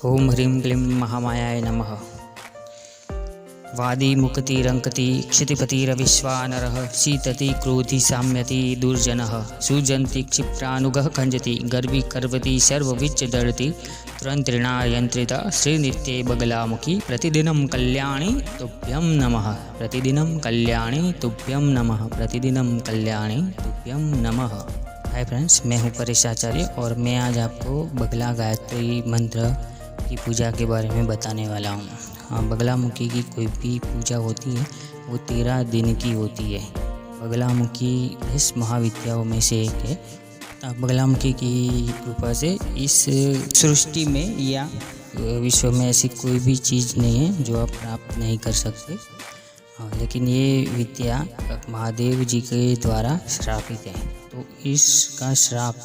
ओम ह्रीं क्लीं महामायाय नमः। वादी मुक्तिरङ्कति क्षितिपतिरविश्वानरः शीतति क्रोधि साम्यति दुर्जनः सुजन्ति क्षिप्रानुगः खञ्जति गर्वी कर्वति सर्वविच्चदर्ति तुरन्त्रिणा यन्त्रिता श्रीनित्ये बगलामुखी प्रतिदिनं कल्याणी तुभ्यं नमः। प्रतिदिनं कल्याणी तुभ्यं नमः। प्रतिदिनं कल्याणी तुभ्यं नमः। हाय फ्रेंड्स, मैं हूँ परेश आचार्य और मैं आज आपको बगला गायत्री मंत्र की पूजा के बारे में बताने वाला हूँ। हाँ, बगलामुखी की कोई भी पूजा होती है वो 13 दिन की होती है। बगलामुखी 10 महाविद्याओं में से एक है। बगलामुखी की कृपा से इस सृष्टि में या विश्व में ऐसी कोई भी चीज़ नहीं है जो आप प्राप्त नहीं कर सकते। लेकिन ये विद्या महादेव जी के द्वारा श्रापित है, तो इसका श्राप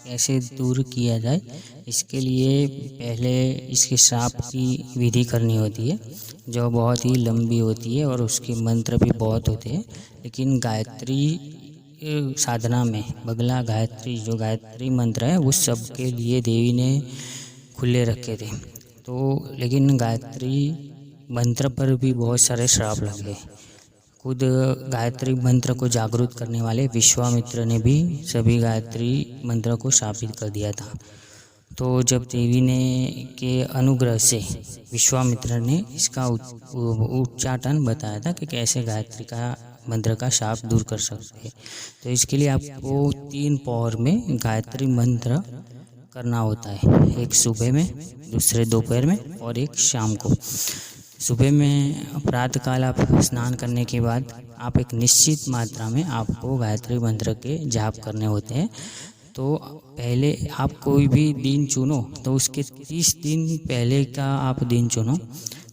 कैसे दूर किया जाए, इसके लिए पहले इसके श्राप की विधि करनी होती है जो बहुत ही लंबी होती है और उसके मंत्र भी बहुत होते हैं। लेकिन गायत्री साधना में बगला गायत्री जो गायत्री मंत्र है वो सबके लिए देवी ने खुले रखे थे। तो लेकिन गायत्री मंत्र पर भी बहुत सारे श्राप लगे। खुद गायत्री मंत्र को जागृत करने वाले विश्वामित्र ने भी सभी गायत्री मंत्र को शापित कर दिया था। तो जब देवी ने के अनुग्रह से विश्वामित्र ने इसका उच्चाटन बताया था कि कैसे गायत्री का मंत्र का शाप दूर कर सकते हैं। तो इसके लिए आपको 3 पहर में गायत्री मंत्र करना होता है, एक सुबह में, दूसरे दोपहर में और एक शाम को। सुबह में प्रातःकाल आप स्नान करने के बाद आप एक निश्चित मात्रा में आपको गायत्री मंत्र के जाप करने होते हैं। तो पहले आप कोई भी दिन चुनो, तो उसके 30 दिन पहले का आप दिन चुनो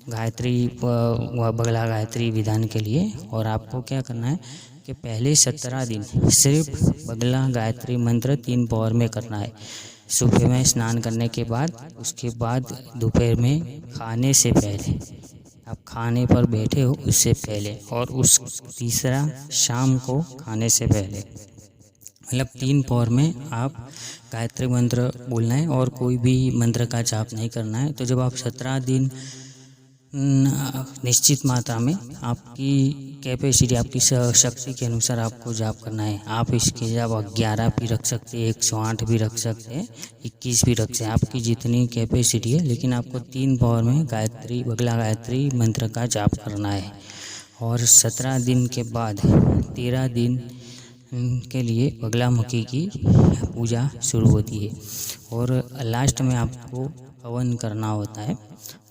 गायत्री बगला गायत्री विधान के लिए। और आपको क्या करना है कि पहले 17 दिन सिर्फ बगला गायत्री मंत्र 3 पहर में करना है। सुबह में स्नान करने के बाद, उसके बाद दोपहर में खाने से पहले, आप खाने पर बैठे हो उससे पहले, और उस तीसरा शाम को खाने से पहले, मतलब 3 पहर में आप गायत्री मंत्र बोलना है और कोई भी मंत्र का जाप नहीं करना है। तो जब आप 17 दिन निश्चित मात्रा में आपकी कैपेसिटी, आपकी शक्ति के अनुसार आपको जाप करना है। आप इसके जाप 11 भी रख सकते हैं, 108 भी रख सकते हैं, 21 भी रख सकते हैं, आपकी जितनी कैपेसिटी है। लेकिन आपको 3 पहर में गायत्री बगला गायत्री मंत्र का जाप करना है। और 17 दिन के बाद 13 दिन के लिए बगलामुखी की पूजा शुरू होती है और लास्ट में आपको हवन करना होता है।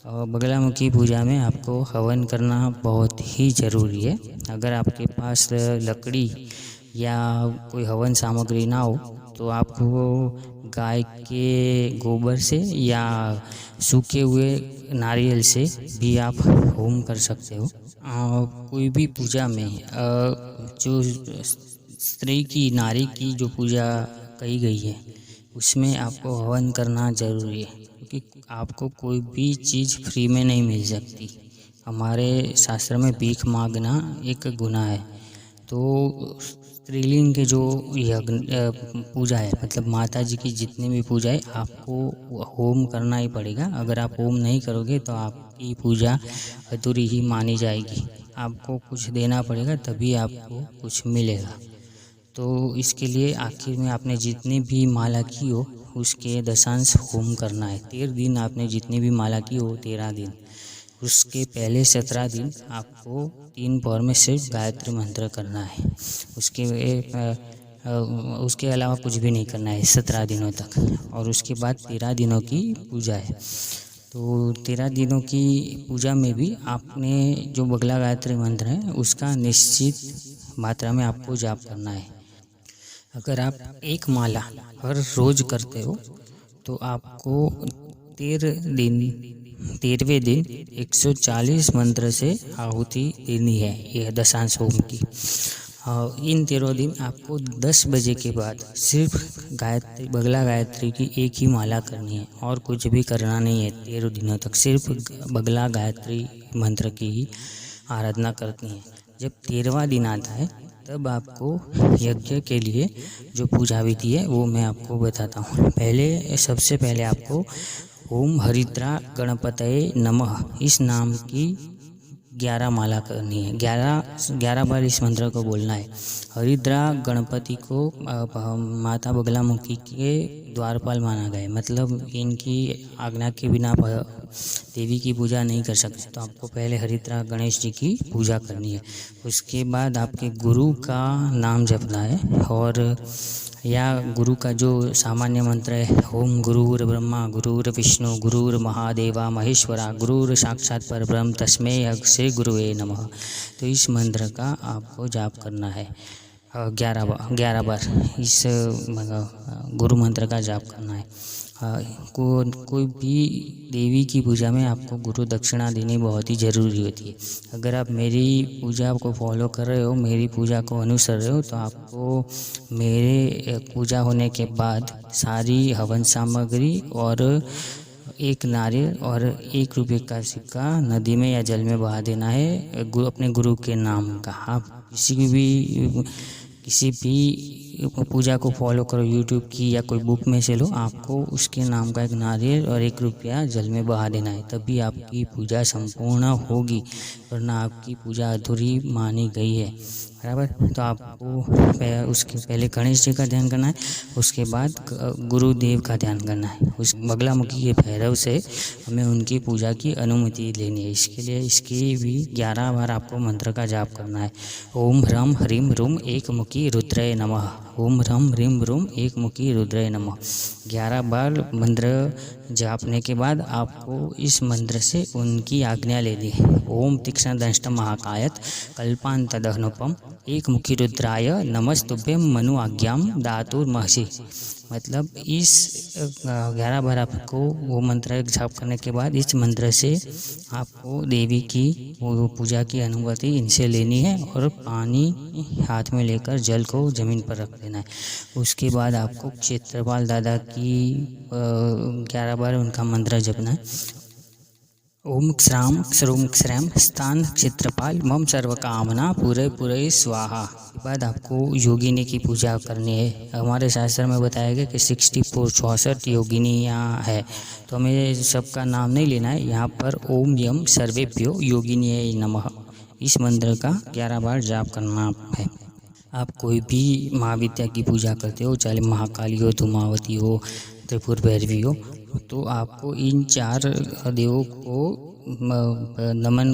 और बगलामुखी पूजा में आपको हवन करना बहुत ही ज़रूरी है। अगर आपके पास लकड़ी या कोई हवन सामग्री ना हो तो आपको गाय के गोबर से या सूखे हुए नारियल से भी आप होम कर सकते हो। कोई भी पूजा में जो स्त्री की, नारी की जो पूजा कही गई है उसमें आपको हवन करना ज़रूरी है, क्योंकि आपको कोई भी चीज़ फ्री में नहीं मिल सकती। हमारे शास्त्र में भीख मांगना एक गुनाह है। तो स्त्रीलिंग के जो यज्ञ पूजा है, मतलब माता जी की जितनी भी पूजा है, आपको होम करना ही पड़ेगा। अगर आप होम नहीं करोगे तो आपकी पूजा अधूरी ही मानी जाएगी। आपको कुछ देना पड़ेगा तभी आपको कुछ मिलेगा। तो इसके लिए आखिर में आपने जितनी भी माला की हो उसके दशांश होम करना है। 13 दिन आपने जितनी भी माला की हो, 13 दिन, उसके पहले 17 दिन आपको 3 पहर में सिर्फ गायत्री मंत्र करना है। उसके अलावा कुछ भी नहीं करना है 17 दिनों तक। और उसके बाद 13 दिनों की पूजा है। तो 13 दिनों की पूजा में भी आपने जो बगला गायत्री मंत्र है उसका निश्चित मात्रा में आपको जाप करना है। अगर आप एक माला हर रोज़ करते हो तो आपको 13वें दिन 140 मंत्र से आहुति देनी है, यह दशांश होम की। इन 13 दिन आपको 10 बजे के बाद सिर्फ गायत्री बगला गायत्री की एक ही माला करनी है और कुछ भी करना नहीं है। 13 दिनों तक सिर्फ बगला गायत्री मंत्र की ही आराधना करनी है। जब 13वां दिन आता है तब आपको यज्ञ के लिए जो पूजा विधि है वो मैं आपको बताता हूँ। सबसे पहले आपको ओम हरिद्रा गणपतये नमः। इस नाम की 11 माला करनी है। 11 बार इस मंत्र को बोलना है। हरिद्रा गणपति को माता बगलामुखी के द्वारपाल माना गया है, मतलब इनकी आज्ञा के बिना देवी की पूजा नहीं कर सकते। तो आपको पहले हरिद्रा गणेश जी की पूजा करनी है। उसके बाद आपके गुरु का नाम जपना है, और या गुरु का जो सामान्य मंत्र है, ओम गुरुर ब्रह्मा गुरुर विष्णु गुरुर महादेवा महेश्वरा गुरुर साक्षात परब्रह्म तस्मै श्री गुरुवे नमः। तो इस मंत्र का आपको जाप करना है 11 बार इस गुरु मंत्र का जाप करना है। कोई भी देवी की पूजा में आपको गुरु दक्षिणा देनी बहुत ही ज़रूरी होती है। अगर आप मेरी पूजा को फॉलो कर रहे हो, मेरी पूजा को अनुसर रहे हो, तो आपको मेरे पूजा होने के बाद सारी हवन सामग्री और एक नारियल और 1 रुपये का सिक्का नदी में या जल में बहा देना है अपने गुरु के नाम का। आप किसी भी पूजा को फॉलो करो, यूट्यूब की या कोई बुक में से लो, आपको उसके नाम का एक नारियल और 1 रुपया जल में बहा देना है, तभी आपकी पूजा संपूर्ण होगी, वरना आपकी पूजा अधूरी मानी गई है। बराबर। तो आपको उसके पहले गणेश जी का ध्यान करना है, उसके बाद गुरुदेव का ध्यान करना है। उस बगलामुखी के भैरव से हमें उनकी पूजा की अनुमति लेनी है। इसके लिए इसकी भी 11 बार आपको मंत्र का जाप करना है। ओम ह्रम ह्रीम रूम एकमुखी रुद्रय नमः। ओम ह्रम ह्रीम रूम एकमुखी रुद्रय नमः 11 बार मंत्र जापने के बाद आपको इस मंत्र से उनकी आज्ञा लेनी है। ओम तीक्ष्ण दंष्ट महाकायत कल्पांत दहनुपम एकमुखी रुद्राय नमस्तुभ्यम मनु आज्ञाम दातुर महर्षि। मतलब इस 11 बार आपको वो मंत्र जाप करने के बाद इस मंत्र से आपको देवी की पूजा की अनुमति इनसे लेनी है, और पानी हाथ में लेकर जल को जमीन पर रख देना है। उसके बाद आपको क्षेत्रपाल दादा की 11 बार उनका मंत्र जपना है। ओम क्षराम क्षरूम क्षरम स्थान क्षेत्रपाल मम सर्व कामना पूरे पूरे स्वाहा। के बाद आपको योगिनी की पूजा करनी है। हमारे शास्त्र में बताया गया कि 64 योगिनियाँ है, तो हमें सबका नाम नहीं लेना है। यहाँ पर ओम यम सर्वेभ्यो योगिनीय नमः इस मंत्र का 11 बार जाप करना है। आप कोई भी महाविद्या की पूजा करते हो, चाहे महाकाली हो, धूमावती हो, त्रिपुर भैरवी हो, तो आपको इन 4 देवों को नमन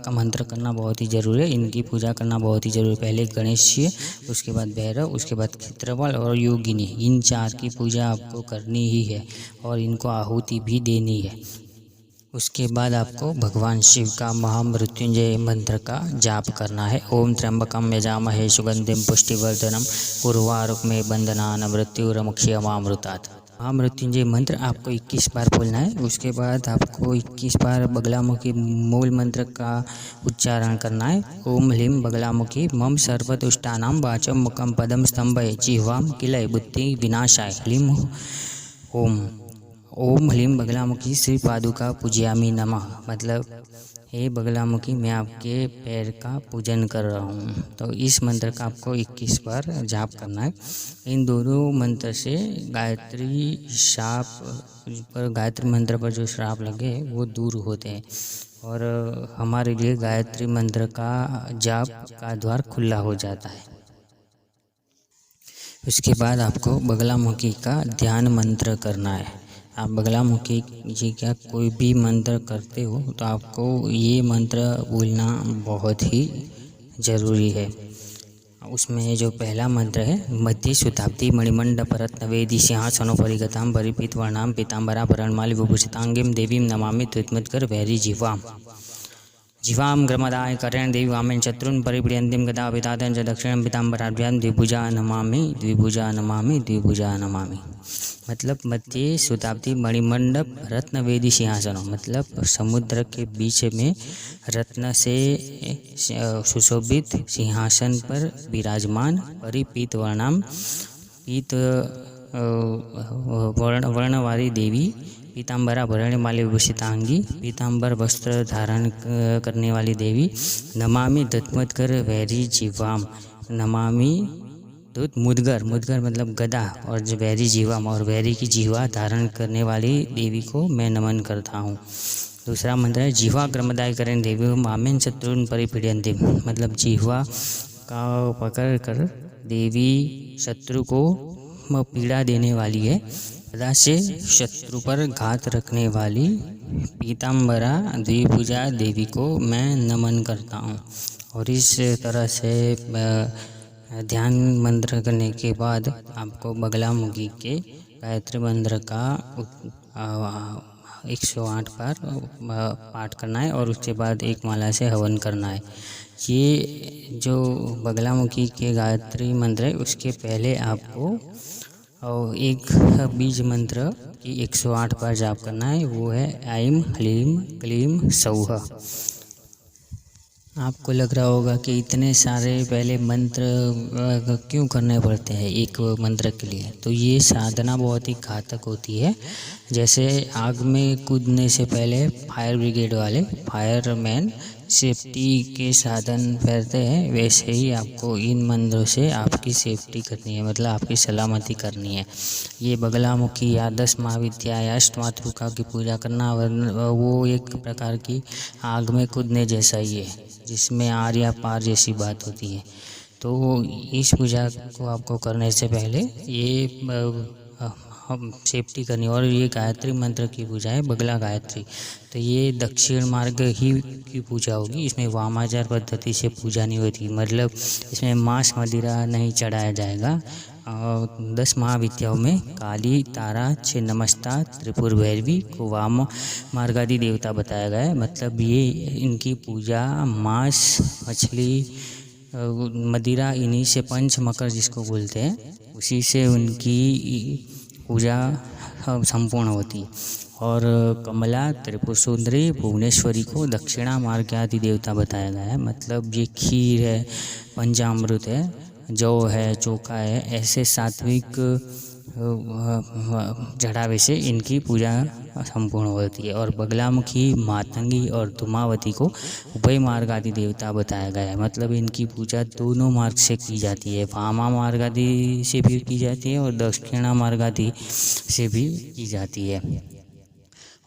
का मंत्र करना बहुत ही ज़रूरी है। इनकी पूजा करना बहुत ही ज़रूरी है। पहले गणेश जी, उसके बाद भैरव, उसके बाद क्षेत्रपाल और योगिनी, इन 4 की पूजा आपको करनी ही है और इनको आहुति भी देनी है। उसके बाद आपको भगवान शिव का महामृत्युंजय मंत्र का जाप करना है। ओम त्र्यंबकम यजामहे सुगंधिम पुष्टिवर्धनम उर्वारुकमे बंधनान मृत्युरमुक्षयमामृतात्। महामृत्युंजय मंत्र आपको 21 बार बोलना है। उसके बाद आपको 21 बार बगलामुखी मूल मंत्र का उच्चारण करना है। ओम ह्लीम बगलामुखी मम सर्वदुष्टानां वाचम मुखम पदम स्तंभय जिह्वाम किलय बुद्धि विनाशाय ह्लीम ओम। ओम ह्लीम बगलामुखी श्री पादुका पूजयामि नमः। मतलब हे बगलामुखी, मैं आपके पैर का पूजन कर रहा हूँ। तो इस मंत्र का आपको 21 बार जाप करना है। इन दोनों मंत्र से गायत्री श्राप पर, गायत्री मंत्र पर जो श्राप लगे वो दूर होते हैं, और हमारे लिए गायत्री मंत्र का जाप का द्वार खुला हो जाता है। उसके बाद आपको बगलामुखी का ध्यान मंत्र करना है। आप बगलामुखी जी का कोई भी मंत्र करते हो तो आपको ये मंत्र बोलना बहुत ही ज़रूरी है। उसमें जो पहला मंत्र है, मध्य शताब्दी मणिमंडप रत्नवेदी सिंहासनोपरिगतां परिपीतवर्णां पीतांबरा परणमाली विभूषितांगीं देवीं नमामि त्रित्मत्कर वैरी जीवाम ग्रमदाय करेण देवी वामेन शत्रुन परिप्रियंतीं गदा वितादन च दक्षिणं पीतांबराभ्यां द्विभुजा नमामि। मतलब मध्य शताब्दी मणिमंडप रत्नवेदी सिंहासनों, मतलब समुद्र के बीच में रत्न से सुशोभित सिंहासन पर विराजमान परिपीत वर्णाम, पीत वर्ण वाली देवी, पीतांबरा भरणमाली विभूषितांगी, पीतांबर वस्त्र धारण करने वाली देवी, नमामि दत्मत्कर वैरी जीवाम, नमामि दूत मुदगर, मुदगर मतलब गदा, और जो वैरी जीवा और वैरी की जीवा धारण करने वाली देवी को मैं नमन करता हूँ। दूसरा मंत्र है जीवा क्रमदाय करें देवी मामेन शत्रुन परिपीडयन्ति, मतलब जीवा का पकड़ कर देवी शत्रु को पीड़ा देने वाली है। गदा से शत्रु पर घात रखने वाली पीताम्बरा द्विभुजा देवी को मैं नमन करता हूँ। और इस तरह से ध्यान मंत्र करने के बाद आपको बगलामुखी के गायत्री मंत्र का 108 बार पाठ करना है और उसके बाद एक माला से हवन करना है। ये जो बगलामुखी के गायत्री मंत्र है उसके पहले आपको एक बीज मंत्र की 108 बार जाप करना है, वो है ऐं ह्लीं क्लीं सौः। आपको लग रहा होगा कि इतने सारे पहले मंत्र क्यों करने पड़ते हैं एक मंत्र के लिए, तो ये साधना बहुत ही घातक होती है। जैसे आग में कूदने से पहले फायर ब्रिगेड वाले फायरमैन सेफ्टी के साधन पहनते हैं, वैसे ही आपको इन मंत्रों से आपकी सेफ्टी करनी है, मतलब आपकी सलामती करनी है। ये बगलामुखी या 10 महाविद्या या अष्टमातृका की पूजा करना वो एक प्रकार की आग में कूदने जैसा ही है, जिसमें आर या पार जैसी बात होती है। तो इस पूजा को आपको करने से पहले ये सेफ्टी करनी, और ये गायत्री मंत्र की पूजा है बगला गायत्री, तो ये दक्षिण मार्ग ही की पूजा होगी। इसमें वामाचार पद्धति से पूजा नहीं होती, मतलब इसमें मांस मदिरा नहीं चढ़ाया जाएगा। 10 महाविद्याओं में काली, तारा, छिन्नमस्ता, त्रिपुर भैरवी को वाम मार्गादि देवता बताया गया है। मतलब ये इनकी पूजा मांस, मछली, मदिरा, इन्हीं से पंच मकर जिसको बोलते हैं, उसी से उनकी पूजा संपूर्ण होती। और कमला, त्रिपुर सुंदरी, भुवनेश्वरी को दक्षिणा मार्ग आदि देवता बताया गया है। मतलब ये खीर है, पंचामृत है, जौ है, चोखा है, ऐसे सात्विक चढ़ावे से इनकी पूजा संपूर्ण होती है। और बगलामुखी, मातंगी और धूमावती को उभय मार्ग आदि देवता बताया गया है। मतलब इनकी पूजा दोनों मार्ग से की जाती है, वामा मार्ग आदि से भी की जाती है और दक्षिणा मार्ग आदि से भी की जाती है।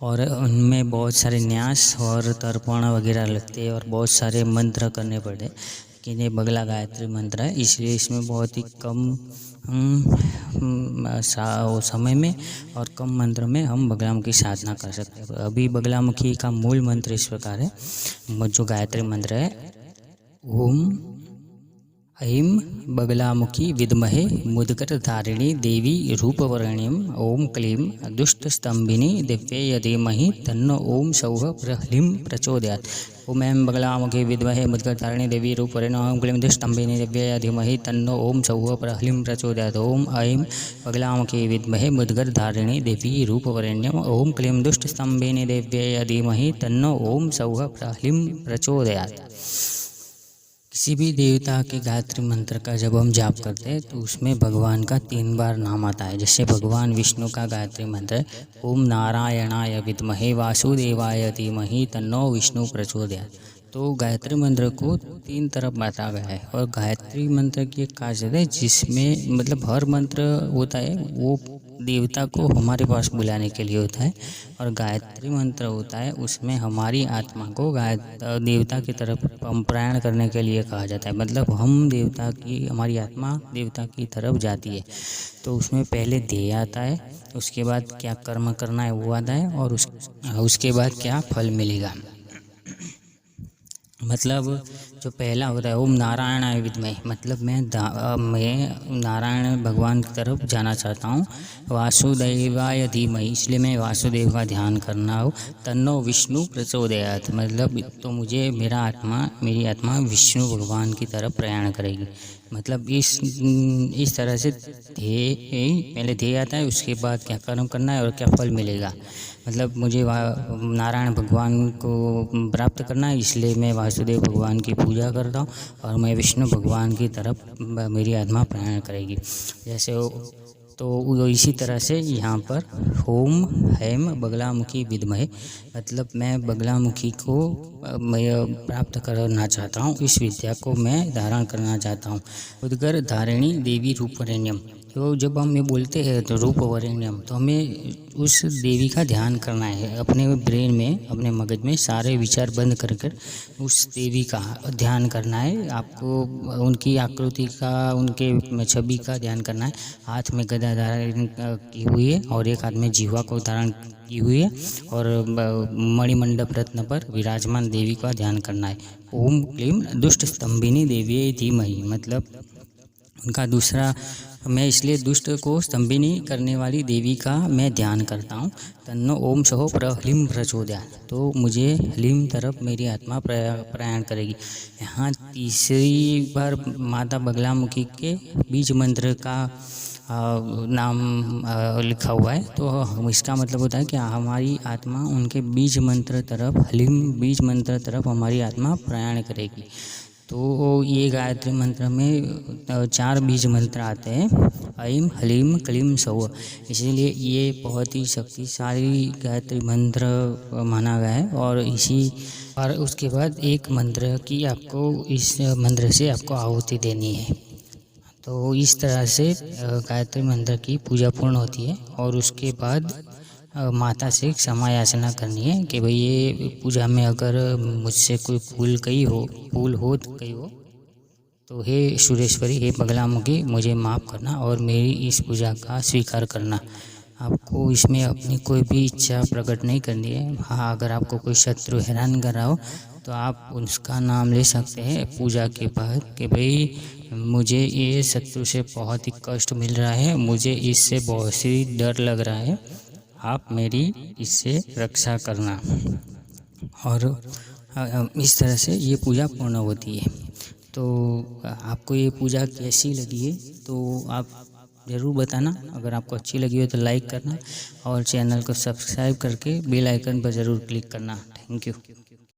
और उनमें बहुत सारे न्यास और तर्पण वगैरह लगते हैं और बहुत सारे मंत्र करने पड़ते हैं। कि ये बगला गायत्री मंत्र है, इसलिए इसमें बहुत ही कम समय में और कम मंत्र में हम बगलामुखी साधना कर सकते हैं। अभी बगलामुखी का मूल मंत्र इस प्रकार है, जो गायत्री मंत्र है, ओम ऐं बगलामुखी विद्महे मुद्गरधारिणी देवी रूपवर्णिम ओम क्लीं दुष्टस्तंभिनी दिव्यै धीमहि तन्नो ओम सौः प्रह्लीं प्रचोदयात्। ओम ऐं बगलामुखी विद्महे मुद्गरधारिणी देवी रूपवर्णिम ओम क्लीं दुष्टस्तंभिनी दिव्यै धीमहि तन्नो ओम सौः प्रह्लीं प्रचोदयात्। ओम ऐं बगलामुखी विद्महे मुद्गरधारिणी देवी रूपवर्णिम ओम क्लीं दुष्टस्तंभिनी दिव्यै धीमहि तन्नो ओम सौः प्रह्लीं प्रचोदयात्। किसी भी देवता के गायत्री मंत्र का जब हम जाप करते हैं तो उसमें भगवान का 3 बार नाम आता है। जैसे भगवान विष्णु का गायत्री मंत्र है, ओम नारायणाय विद्महे वासुदेवाय धीमहि तन्नो विष्णु प्रचोदयात्। तो गायत्री मंत्र को 3 तरफ बांटा गया है। और गायत्री मंत्र की एक खासियत है जिसमें मतलब हर मंत्र होता है वो देवता को हमारे पास बुलाने के लिए होता है, और गायत्री मंत्र होता है उसमें हमारी आत्मा को देवता की तरफ प्रयाण करने के लिए कहा जाता है। मतलब हम देवता की, हमारी आत्मा देवता की तरफ जाती है। तो उसमें पहले ध्येय आता है, उसके बाद क्या कर्म करना है वो आता है, और उसके बाद क्या फल मिलेगा। मतलब जो पहला होता है ओम नारायणाय विद्महे, मतलब मैं नारायण भगवान की तरफ जाना चाहता हूँ। वासुदेवाय धीमहि, इसलिए मैं वासुदेव का ध्यान करना हो। तन्नो विष्णु प्रचोदयात्, मतलब तो मुझे मेरी आत्मा विष्णु भगवान की तरफ प्रयाण करेगी। मतलब इस तरह से पहले ध्येय आता है, उसके बाद क्या कर्म करना है और क्या फल मिलेगा। मतलब मुझे नारायण भगवान को प्राप्त करना है, इसलिए मैं वासुदेव भगवान की पूजा करता हूँ और मैं विष्णु भगवान की तरफ मेरी आत्मा प्रयाण करेगी। जैसे तो इसी तरह से यहाँ पर ओम हैम बगलामुखी विद्महे, मतलब मैं बगलामुखी को मैं प्राप्त करना चाहता हूँ, इस विद्या को मैं धारण करना चाहता हूँ। उद्गर धारिणी देवी रूपरेण्यम, तो जब हम ये बोलते हैं तो रूपवरेण्यम, तो हमें उस देवी का ध्यान करना है अपने ब्रेन में, अपने मगज में सारे विचार बंद कर कर उस देवी का ध्यान करना है। आपको उनकी आकृति का, उनके छवि का ध्यान करना है। हाथ में गदा धारण की हुई है और एक हाथ में जीवा को धारण की हुई है और मणिमंडप रत्न पर विराजमान देवी का ध्यान करना है। ओम क्लीम दुष्ट स्तंभिनी देवी धीमहि, मतलब उनका दूसरा, मैं इसलिए दुष्ट को स्तंभिनी करने वाली देवी का मैं ध्यान करता हूँ। तन्नो ओम सहो प्रह्लीम प्रचोदयात्, तो मुझे ह्लीम तरफ मेरी आत्मा प्रयाण करेगी। यहाँ तीसरी बार माता बगलामुखी के बीज मंत्र का नाम लिखा हुआ है, तो इसका मतलब होता है कि हमारी आत्मा उनके बीज मंत्र तरफ, ह्लीम बीज मंत्र तरफ हमारी आत्मा प्रयाण करेगी। तो ये गायत्री मंत्र में 4 बीज मंत्र आते हैं, ऐं ह्लीं क्लीं सौः, इसीलिए ये बहुत ही शक्तिशाली गायत्री मंत्र माना गया है। और उसके बाद एक मंत्र की आपको, इस मंत्र से आपको आहुति देनी है। तो इस तरह से गायत्री मंत्र की पूजा पूर्ण होती है और उसके बाद माता से क्षमा याचना करनी है कि भाई ये पूजा में अगर मुझसे कोई भूल हो तो हे सुरेश्वरी, हे बगलामुखी, मुझे माफ़ करना और मेरी इस पूजा का स्वीकार करना। आपको इसमें अपनी कोई भी इच्छा प्रकट नहीं करनी है। हाँ, अगर आपको कोई शत्रु हैरान कर रहा हो तो आप उसका नाम ले सकते हैं पूजा के बाद कि भाई मुझे ये शत्रु से बहुत ही कष्ट मिल रहा है, मुझे इससे बहुत सी डर लग रहा है, आप मेरी इससे रक्षा करना। और इस तरह से ये पूजा पूर्ण होती है। तो आपको ये पूजा कैसी लगी है तो आप ज़रूर बताना। अगर आपको अच्छी लगी हो तो लाइक करना और चैनल को सब्सक्राइब करके बेल आइकन पर ज़रूर क्लिक करना। Thank you.